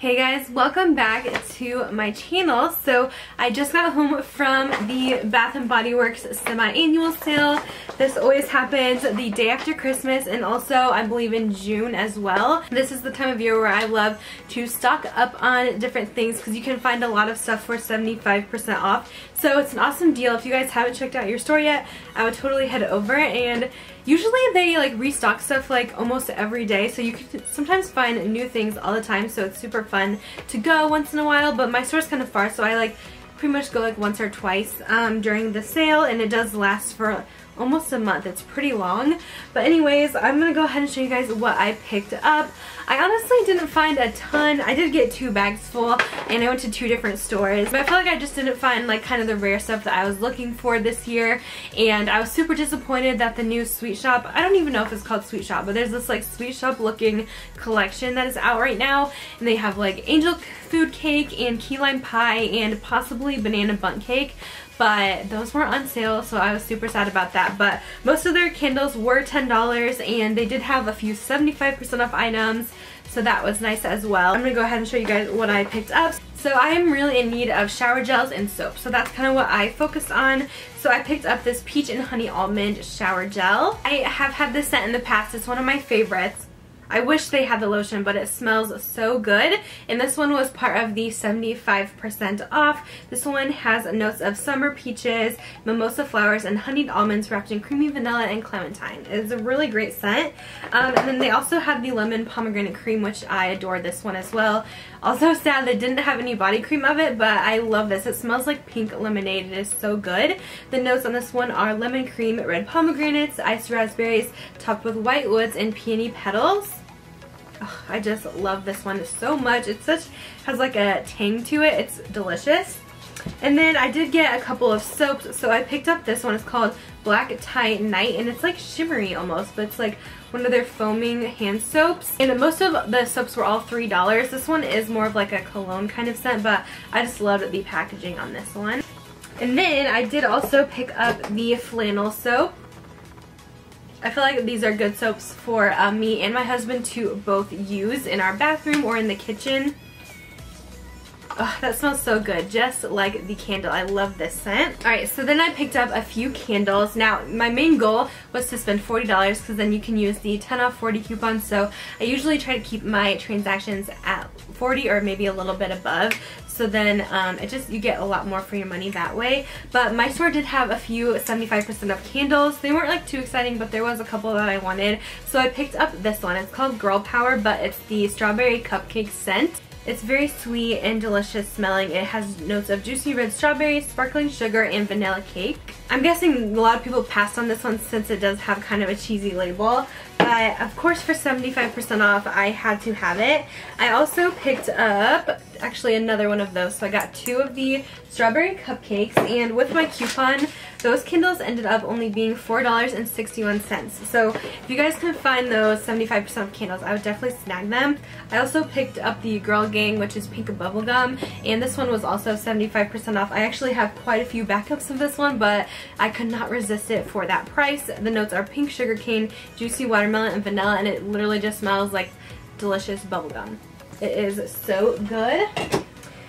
Hey guys, welcome back to my channel. So I just got home from the Bath & Body Works semi-annual sale. This always happens the day after Christmas and also I believe in June as well. This is the time of year where I love to stock up on different things because you can find a lot of stuff for 75% off. So it's an awesome deal. If you guys haven't checked out your store yet, I would totally head over, and usually they like restock stuff like almost every day, so you can sometimes find new things all the time, so it's super fun to go once in a while. But my store's kind of far, so I like pretty much go like once or twice during the sale, and it does last for almost a month. It's pretty long. But anyways, I'm gonna go ahead and show you guys what I picked up. I honestly didn't find a ton. I did get 2 bags full and I went to 2 different stores, but I feel like I just didn't find like kind of the rare stuff that I was looking for this year, and I was super disappointed that the new Sweet Shop, I don't even know if it's called Sweet Shop, but there's this like Sweet Shop looking collection that is out right now, and they have like angel food cake and key lime pie and possibly banana bundt cake. But those weren't on sale, so I was super sad about that. But most of their candles were $10, and they did have a few 75% off items, so that was nice as well. I'm going to go ahead and show you guys what I picked up. So I am really in need of shower gels and soap, so that's kind of what I focused on. So I picked up this Peach and Honey Almond Shower Gel. I have had this scent in the past. It's one of my favorites. I wish they had the lotion, but it smells so good. And this one was part of the 75% off. This one has notes of summer peaches, mimosa flowers, and honeyed almonds wrapped in creamy vanilla and clementine. It's a really great scent. And then they also have the lemon pomegranate cream, which I adore this one as well. Also sad they didn't have any body cream of it, but I love this. It smells like pink lemonade. It is so good. The notes on this one are lemon cream, red pomegranates, iced raspberries, topped with white woods and peony petals. Oh, I just love this one so much. It has like a tang to it. It's delicious. And then I did get a couple of soaps, so I picked up this one. It's called Black Tie Night, and it's like shimmery almost, but it's like one of their foaming hand soaps. And most of the soaps were all $3. This one is more of like a cologne kind of scent, but I just loved the packaging on this one. And then I did also pick up the Flannel soap. I feel like these are good soaps for me and my husband to both use in our bathroom or in the kitchen. Oh, that smells so good, just like the candle. I love this scent. Alright, so then I picked up a few candles. Now, my main goal was to spend $40 because then you can use the 10 off 40 coupon, so I usually try to keep my transactions at 40 or maybe a little bit above. So then you get a lot more for your money that way. But my store did have a few 75% off candles. They weren't like too exciting, but there was a couple that I wanted. So I picked up this one. It's called Girl Power, but it's the strawberry cupcake scent. It's very sweet and delicious smelling. It has notes of juicy red strawberries, sparkling sugar, and vanilla cake. I'm guessing a lot of people passed on this one since it does have kind of a cheesy label. But of course for 75% off I had to have it. I also picked up actually another one of those. So I got 2 of the strawberry cupcakes, and with my coupon those candles ended up only being $4.61. So if you guys can find those 75% off candles, I would definitely snag them. I also picked up the Girl Gang, which is pink bubblegum, and this one was also 75% off. I actually have quite a few backups of this one, but I could not resist it for that price. The notes are pink sugarcane, juicy watermelon, and vanilla, and it literally just smells like delicious bubblegum. It is so good.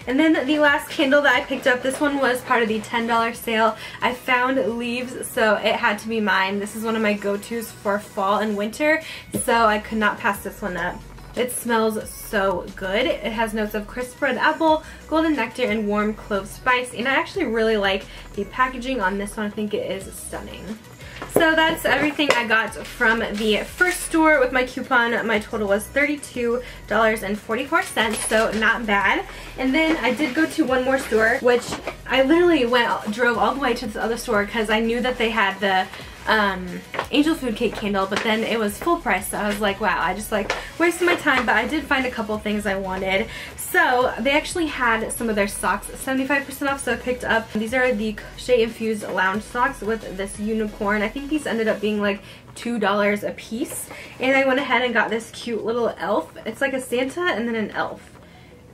And then the last candle that I picked up, this one was part of the $10 sale. I found leaves, so it had to be mine. This is one of my go-tos for fall and winter, so I could not pass this one up. It smells so good. It has notes of crisp red apple, golden nectar, and warm clove spice, and I actually really like the packaging on this one. I think it is stunning. So that's everything I got from the first store with my coupon. My total was $32.44, so not bad. And then I did go to one more store, which I literally drove all the way to this other store because I knew that they had the angel food cake candle, but then it was full price, so I was like, wow, I just like wasted my time. But I did find a couple things I wanted. So they actually had some of their socks 75% off, so I picked up, these are the Shea Infused Lounge socks with this unicorn. I think these ended up being like $2 a piece, and I went ahead and got this cute little elf. It's like a Santa and then an elf.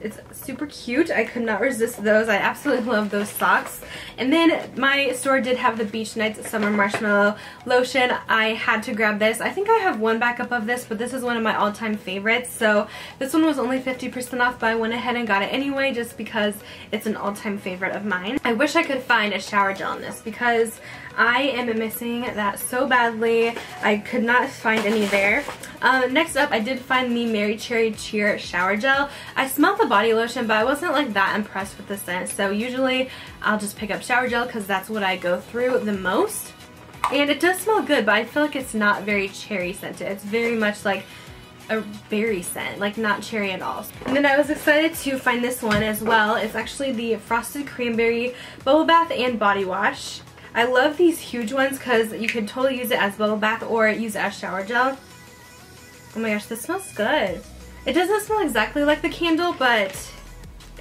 It's super cute. I could not resist those. I absolutely love those socks. And then my store did have the Beach Nights Summer Marshmallow Lotion. I had to grab this. I think I have one backup of this, but this is one of my all-time favorites. So this one was only 50% off, but I went ahead and got it anyway just because it's an all-time favorite of mine. I wish I could find a shower gel in this because I am missing that so badly. I could not find any there. Next up, I did find the Mary Cherry Cheer Shower Gel. I smelled the body lotion, but I wasn't like that impressed with the scent. So usually I'll just pick up shower gel because that's what I go through the most. And it does smell good, but I feel like it's not very cherry scented. It's very much like a berry scent, like not cherry at all. And then I was excited to find this one as well. It's actually the Frosted Cranberry Bubble Bath and Body Wash. I love these huge ones because you can totally use it as bubble bath or use it as shower gel. Oh my gosh, this smells good. It doesn't smell exactly like the candle, but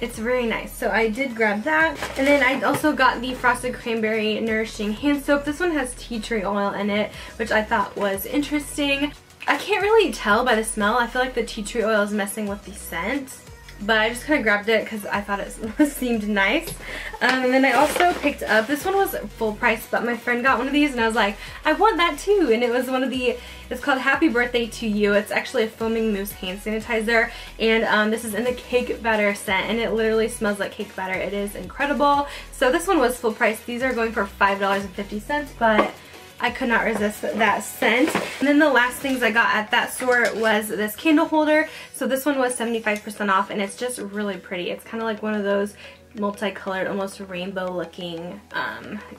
it's very nice. So I did grab that. And then I also got the Frosted Cranberry Nourishing Hand Soap. This one has tea tree oil in it, which I thought was interesting. I can't really tell by the smell. I feel like the tea tree oil is messing with the scent. But I just kind of grabbed it because I thought it seemed nice. And then I also picked up, this one was full price, but my friend got one of these and I was like, I want that too. And it was one of the, it's called Happy Birthday to You. It's actually a foaming mousse hand sanitizer. And this is in the cake batter scent and it literally smells like cake batter. It is incredible. So this one was full price. These are going for $5.50, but I could not resist that scent. And then the last things I got at that store was this candle holder. So this one was 75% off and it's just really pretty. It's kind of like one of those multicolored, almost rainbow looking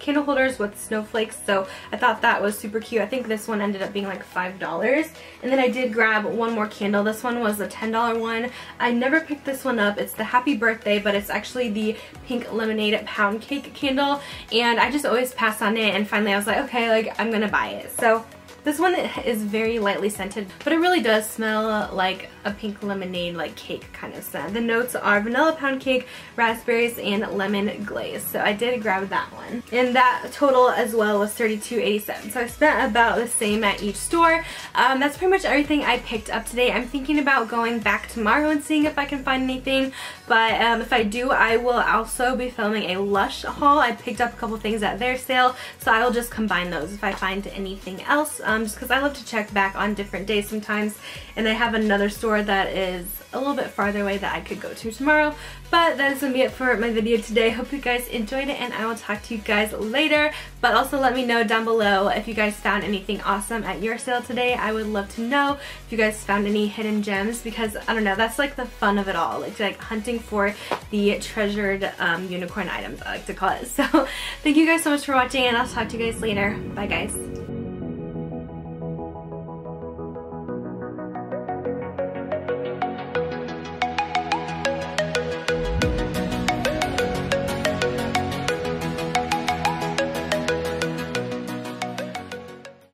candle holders with snowflakes. So I thought that was super cute. I think this one ended up being like $5. And then I did grab one more candle. This one was a $10 one. I never picked this one up. It's the Happy Birthday, but it's actually the pink lemonade pound cake candle. And I just always pass on it and finally I was like, okay, like I'm gonna buy it. So this one is very lightly scented, but it really does smell like a pink lemonade, like cake kind of scent. The notes are vanilla pound cake, raspberries, and lemon glaze. So I did grab that one. And that total as well was $32.87. So I spent about the same at each store. That's pretty much everything I picked up today. I'm thinking about going back tomorrow and seeing if I can find anything. But if I do, I will also be filming a Lush haul. I picked up a couple things at their sale, so I will just combine those if I find anything else. Just because I love to check back on different days sometimes, and I have another store that is a little bit farther away that I could go to tomorrow. But that is going to be it for my video today. Hope you guys enjoyed it, and I will talk to you guys later. But also let me know down below if you guys found anything awesome at your sale today. I would love to know if you guys found any hidden gems, because I don't know, that's like the fun of it all, like hunting for the treasured unicorn items, I like to call it. So thank you guys so much for watching, and I'll talk to you guys later. Bye guys.